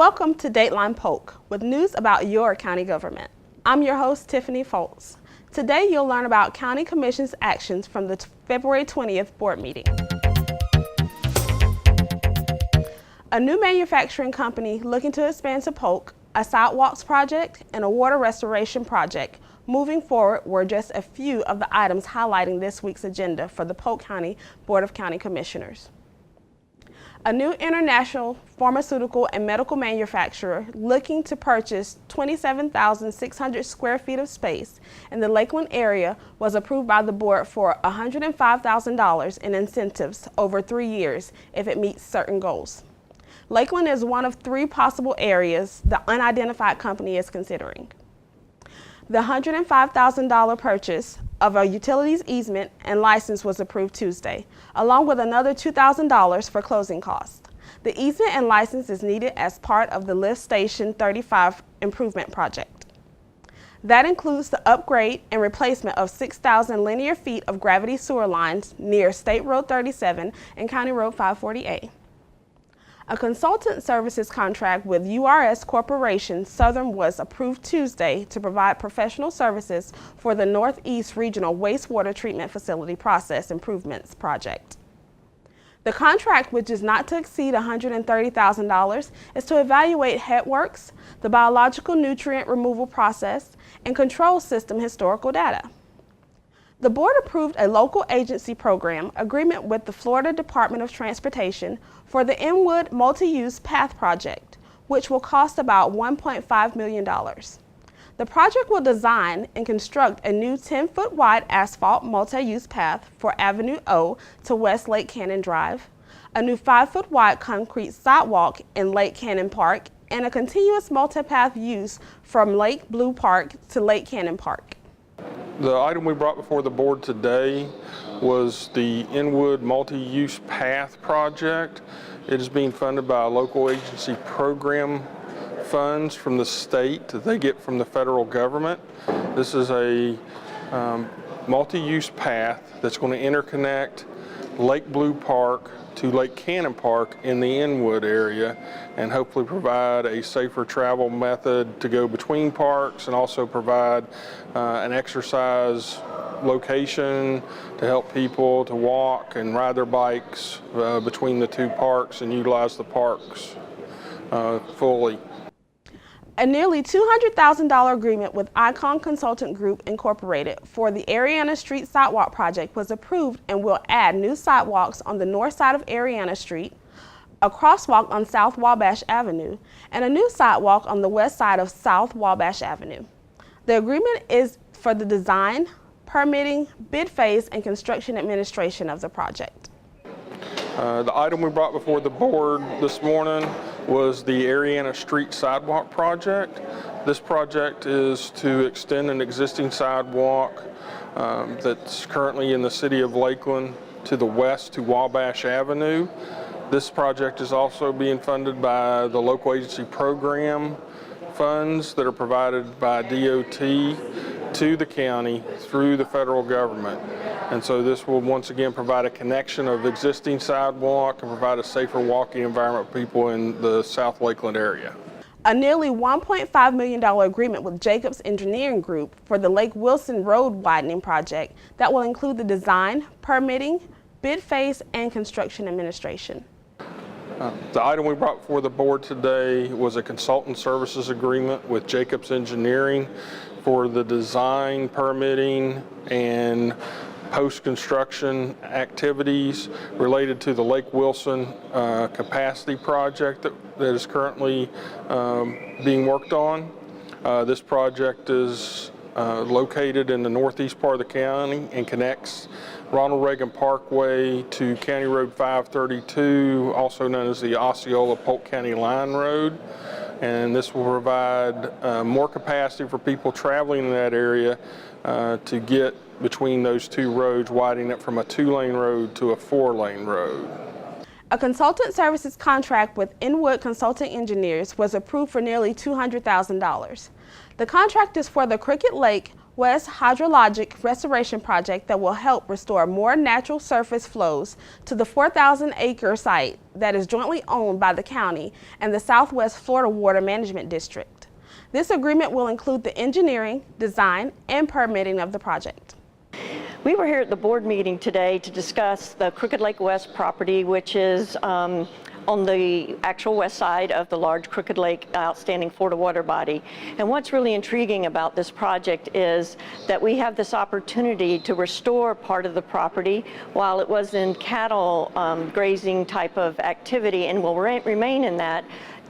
Welcome to Dateline Polk with news about your county government. I'm your host, Tiffany Foltz. Today you'll learn about County Commission's actions from the February 20th board meeting. A new manufacturing company looking to expand to Polk, a sidewalks project, and a water restoration project moving forward were just a few of the items highlighting this week's agenda for the Polk County Board of County Commissioners. A new international pharmaceutical and medical manufacturer looking to purchase 27,600 square feet of space in the Lakeland area was approved by the board for $105,000 in incentives over 3 years if it meets certain goals. Lakeland is one of 3 possible areas the unidentified company is considering. The $105,000 purchase of a utilities easement and license was approved Tuesday, along with another $2,000 for closing costs. The easement and license is needed as part of the Lift Station 35 improvement project. That includes the upgrade and replacement of 6,000 linear feet of gravity sewer lines near State Road 37 and County Road 540A. A consultant services contract with URS Corporation Southern was approved Tuesday to provide professional services for the Northeast Regional Wastewater Treatment Facility Process Improvements Project. The contract, which is not to exceed $130,000, is to evaluate headworks, the biological nutrient removal process, and control system historical data. The board approved a local agency program agreement with the Florida Department of Transportation for the Inwood Multi-Use Path Project, which will cost about $1.5 million. The project will design and construct a new 10-foot wide asphalt multi-use path for Avenue O to West Lake Cannon Drive, a new 5-foot wide concrete sidewalk in Lake Cannon Park, and a continuous multi-path use from Lake Blue Park to Lake Cannon Park. The item we brought before the board today was the Inwood Multi-Use Path Project. It is being funded by a local agency program funds from the state that they get from the federal government. This is a multi-use path that's going to interconnect Lake Blue Park to Lake Cannon Park in the Inwood area and hopefully provide a safer travel method to go between parks and also provide an exercise location to help people to walk and ride their bikes between the 2 parks and utilize the parks fully. A nearly $200,000 agreement with Icon Consultant Group Incorporated for the Ariana Street Sidewalk Project was approved and will add new sidewalks on the north side of Ariana Street, a crosswalk on South Wabash Avenue, and a new sidewalk on the west side of South Wabash Avenue. The agreement is for the design, permitting, bid phase, and construction administration of the project. The item we brought before the board this morning was the Ariana Street Sidewalk Project. This project is to extend an existing sidewalk that's currently in the city of Lakeland to the west to Wabash Avenue. This project is also being funded by the local agency program funds that are provided by DOT to the county through the federal government. And so this will once again provide a connection of existing sidewalk and provide a safer walking environment for people in the South Lakeland area. A nearly $1.5 million agreement with Jacobs Engineering Group for the Lake Wilson Road widening project that will include the design, permitting, bid phase, and construction administration. The item we brought before the board today was a consultant services agreement with Jacobs Engineering for the design, permitting, and post-construction activities related to the Lake Wilson capacity project that is currently being worked on. This project is located in the northeast part of the county and connects Ronald Reagan Parkway to County Road 532, also known as the Osceola-Polk County Line Road. And this will provide more capacity for people traveling in that area to get between those 2 roads, widening it from a 2-lane road to a 4-lane road. A consultant services contract with Inwood Consulting Engineers was approved for nearly $200,000. The contract is for the Cricket Lake West hydrologic restoration project that will help restore more natural surface flows to the 4,000-acre site that is jointly owned by the county and the Southwest Florida Water Management District. This agreement will include the engineering, design, and permitting of the project. We were here at the board meeting today to discuss the Crooked Lake West property, which is on the actual west side of the large Crooked Lake outstanding Florida water body. And what's really intriguing about this project is that we have this opportunity to restore part of the property while it was in cattle grazing type of activity and will remain in that.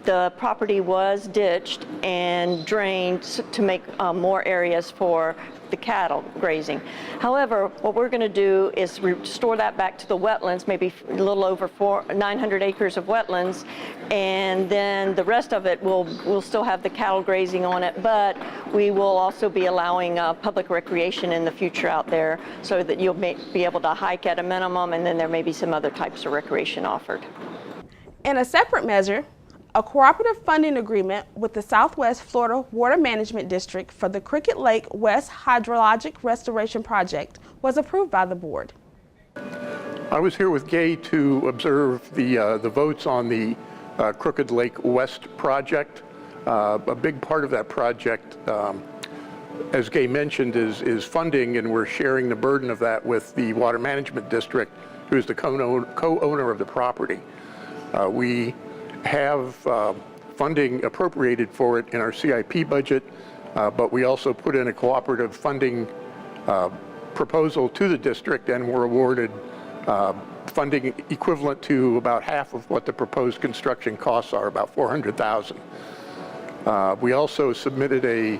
The property was ditched and drained to make more areas for the cattle grazing. However, what we're going to do is restore that back to the wetlands, maybe a little over 900 acres of wetlands, and then the rest of it we'll still have the cattle grazing on it, but we will also be allowing public recreation in the future out there so that you'll be able to hike at a minimum, and then there may be some other types of recreation offered. In a separate measure, a cooperative funding agreement with the Southwest Florida Water Management District for the Crooked Lake West Hydrologic Restoration Project was approved by the board. I was here with Gay to observe the votes on the Crooked Lake West project. A big part of that project, as Gay mentioned, is funding, and we're sharing the burden of that with the Water Management District, who is the co-owner of the property. We have funding appropriated for it in our CIP budget, but we also put in a cooperative funding proposal to the district, and were awarded funding equivalent to about half of what the proposed construction costs are, about $400,000. We also submitted a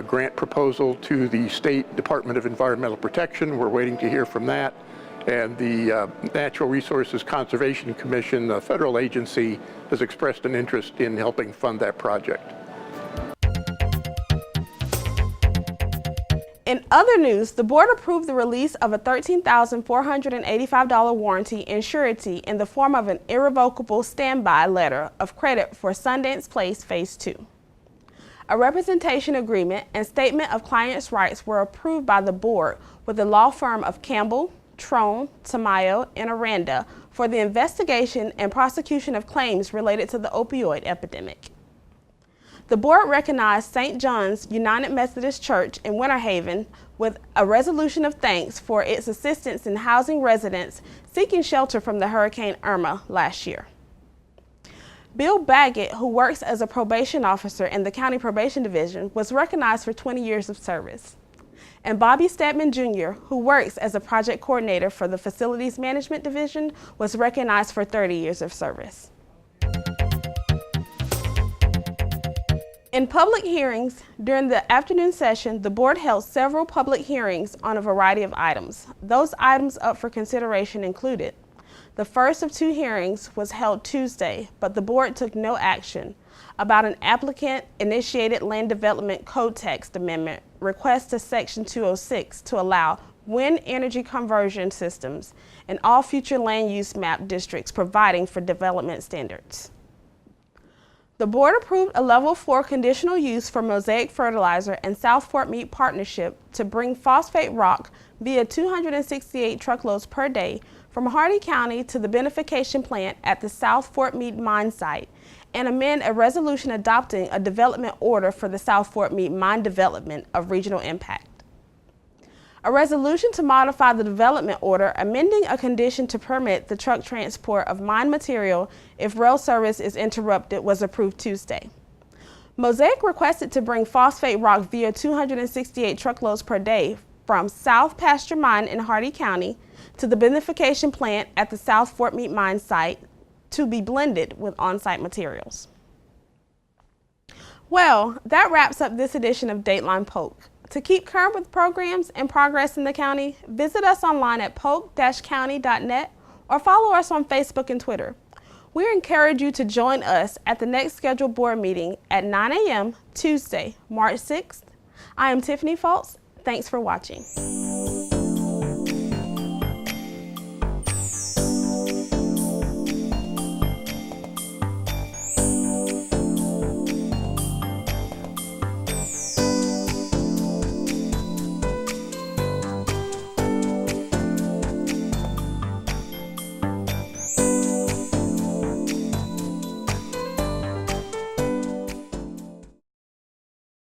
grant proposal to the State Department of Environmental Protection. We're waiting to hear from that. And the Natural Resources Conservation Commission, the federal agency, has expressed an interest in helping fund that project. In other news, the board approved the release of a $13,485 warranty and surety in the form of an irrevocable standby letter of credit for Sundance Place Phase 2. A representation agreement and statement of client's rights were approved by the board with the law firm of Campbell, Trone, Tamayo, and Aranda for the investigation and prosecution of claims related to the opioid epidemic. The board recognized St. John's United Methodist Church in Winter Haven with a resolution of thanks for its assistance in housing residents seeking shelter from the Hurricane Irma last year. Bill Baggett, who works as a probation officer in the County Probation Division, was recognized for 20 years of service. And Bobby Stedman Jr., who works as a project coordinator for the Facilities Management Division, was recognized for 30 years of service. In public hearings, during the afternoon session, the board held several public hearings on a variety of items. Those items up for consideration included: the first of 2 hearings was held Tuesday, but the board took no action about an applicant-initiated land development code text amendment request to Section 206 to allow wind energy conversion systems in all future land use map districts, providing for development standards. The board approved a Level 4 conditional use for Mosaic Fertilizer and South Fort Meat Partnership to bring phosphate rock via 268 truckloads per day from Hardee County to the beneficiation plant at the South Fort Meat mine site, and amend a resolution adopting a development order for the South Fort Meat mine development of regional impact. A resolution to modify the development order, amending a condition to permit the truck transport of mine material if rail service is interrupted, was approved Tuesday. Mosaic requested to bring phosphate rock via 268 truckloads per day from South Pasture Mine in Hardee County to the beneficiation plant at the South Fort Meat mine site to be blended with on-site materials. Well, that wraps up this edition of Dateline Polk. To keep current with programs and progress in the county, visit us online at polk-county.net or follow us on Facebook and Twitter. We encourage you to join us at the next scheduled board meeting at 9 a.m. Tuesday, March 6th. I am Tiffany Fultz. Thanks for watching.